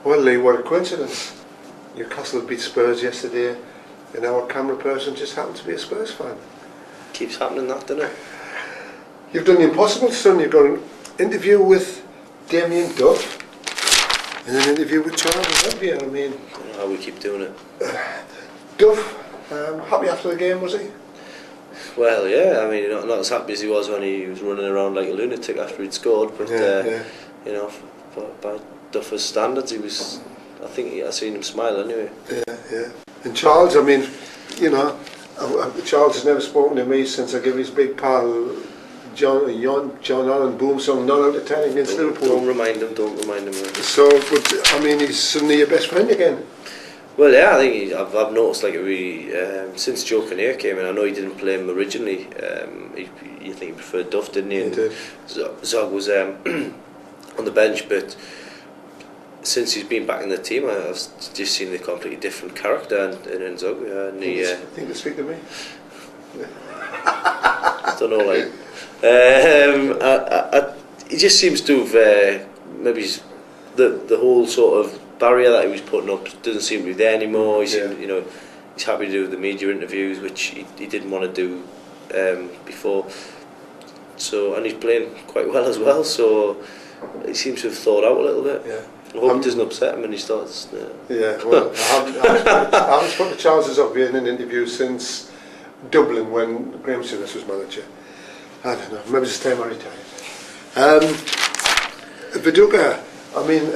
Well, Lee, what a coincidence. Newcastle beat Spurs yesterday, and our camera person just happened to be a Spurs fan. Keeps happening, that, doesn't it? You've done the impossible, son. You've got an interview with Damien Duff and an interview with Charles, have you? I mean, I don't know how we keep doing it. Duff, happy after the game, was he? Well, yeah, I mean, not as happy as he was when he was running around like a lunatic after he'd scored, but you know, by Duff's standards, he was. I think I seen him smile anyway. Yeah. And Charles, I mean, you know, Charles has never spoken to me since I gave his big pal John Allen Boom song 9 out of 10 against Liverpool. Don't remind him. So, but I mean, he's suddenly your best friend again. Well, yeah, I think I've noticed like since Joe Kinnear came in. I know he didn't play him originally. You think he preferred Duff, didn't he? He did. Zog was on the bench, but since he's been back in the team, I've just seen a completely different character in Zog. I think they speak to me. I don't know, like. He just seems to have maybe the whole sort of barrier that he was putting up doesn't seem to be there anymore. He's happy to do the media interviews, which he didn't want to do before. So, and he's playing quite well as well. So he seems to have thawed out a little bit. Yeah. I hope it doesn't upset him when he starts. Yeah. Well, I haven't spoken to Charles of being in an interview since Dublin when Graham Souness was manager. I don't know. Maybe it's the time I retired. Viduka, I mean,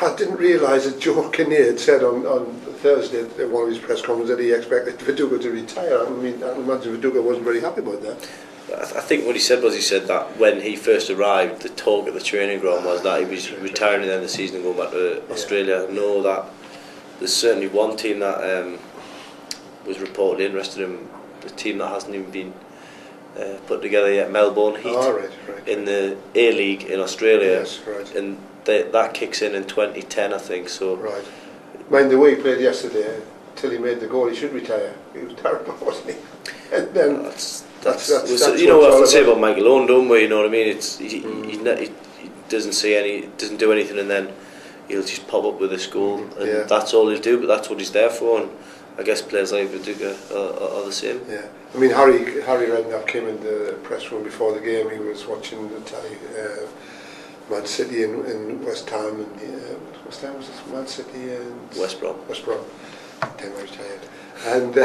I didn't realise that Joe Kinnear had said on Thursday at one of his press conferences that he expected Viduka to retire. I mean, I imagine Viduka wasn't very happy about that. I think what he said that when he first arrived, the talk at the training ground was that he was retiring at the end of the season and going back to Australia. I know that there's certainly one team that was reportedly interested in, the team that hasn't even been put together yet, Melbourne Heat, in the A-League in Australia. Yes, right. And that kicks in 2010, I think. So. Right. Mind the way he played yesterday, till he made the goal, he should retire. He was terrible, wasn't he? And then that's you know what I say about Michael Owen, don't we? You know what I mean? He doesn't do anything, and then he'll just pop up with a goal, and that's all he'll do. But that's what he's there for, and I guess players like Viduka are the same. Yeah, I mean Harry Redknapp came in the press room before the game. He was watching the telly, Man City in West Ham, and West Ham was this? Man City and West Brom. Then I retired, and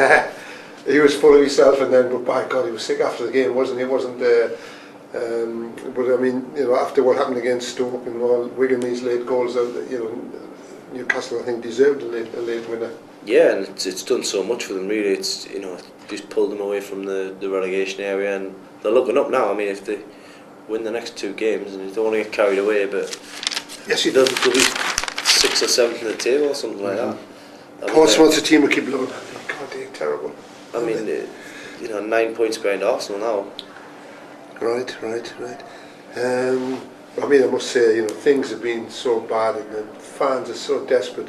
he was full of himself. And then, but by God, he was sick after the game, wasn't he? Wasn't but I mean, you know, after what happened against Stoke and all, Wigan, these late goals, you know, Newcastle I think deserved a late winner. Yeah, and it's done so much for them really. It's, you know, just pulled them away from the relegation area, and they're looking up now. I mean, if they win the next 2 games, and they don't want to get carried away, but yes, they'll be 6th or 7th in the table or something like that. Portsmouth's a team we keep looking at. God, they're terrible. I mean, you know, 9 points behind Arsenal now. Right. I mean, I must say, you know, things have been so bad, and the fans are so desperate.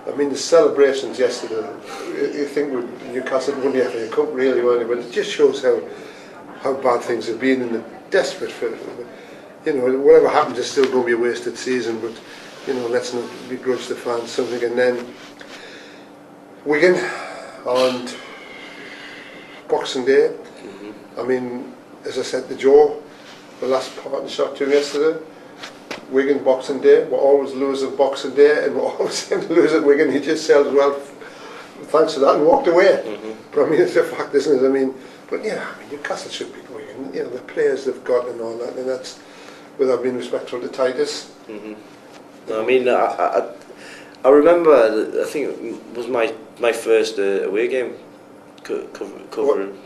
I mean, the celebrations yesterday, you think Newcastle won the FA Cup really, weren't they? But it just shows how bad things have been, and they're desperate for it. You know, whatever happens is still going to be a wasted season, but, you know, let's not begrudge the fans something. And then Wigan on Boxing Day. I mean, as I said to Joe, the last parting shot to him yesterday, Wigan Boxing Day, we're always losing Boxing Day, and we're always going to lose at Wigan. He just said, well, thanks for that, and walked away. But I mean, it's a fact, isn't it? I mean, but yeah, I mean, Newcastle should beat Wigan. You know, the players they've got and all that, and that's without being respectful to Titus. I mean, I remember, I think it was my first away game covering.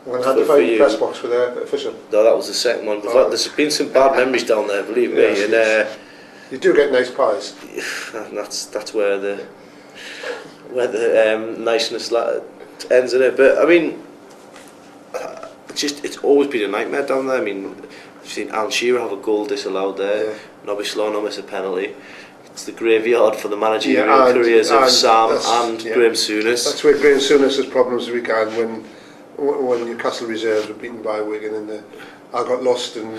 When I had to find the press box with the official. No, that was the second one. But there's been some bad memories down there, believe me. Yes, and you do get nice pies. And that's where the niceness ends in it. But I mean, it's always been a nightmare down there. I mean, you've seen Alan Shearer have a goal disallowed there. Yeah. Nobby Sloan miss a penalty. It's the graveyard for the managerial careers of Sam and Graham Souness. That's where Graham Souness' problems began when when Newcastle reserves were beaten by Wigan, and I got lost and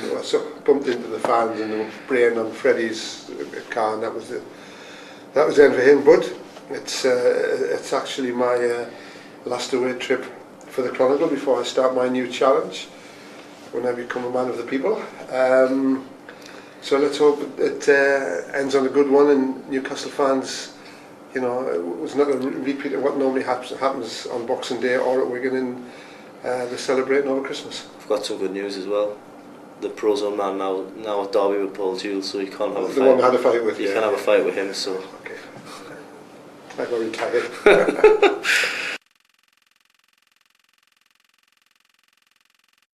bumped into the fans, and they were praying on Freddie's car, and that was the end for him. But it's actually my last away trip for the Chronicle before I start my new challenge when I become a man of the people. So let's hope it ends on a good one, and Newcastle fans, you know, it was not a repeat of what normally happens on Boxing Day or at Wigan, and they're celebrating over Christmas. I've got some good news as well. The Prozone man now at Derby with Paul Jules, so he can't have a fight. The one I had a fight with. You can have a fight with him, so. Okay. I got retired.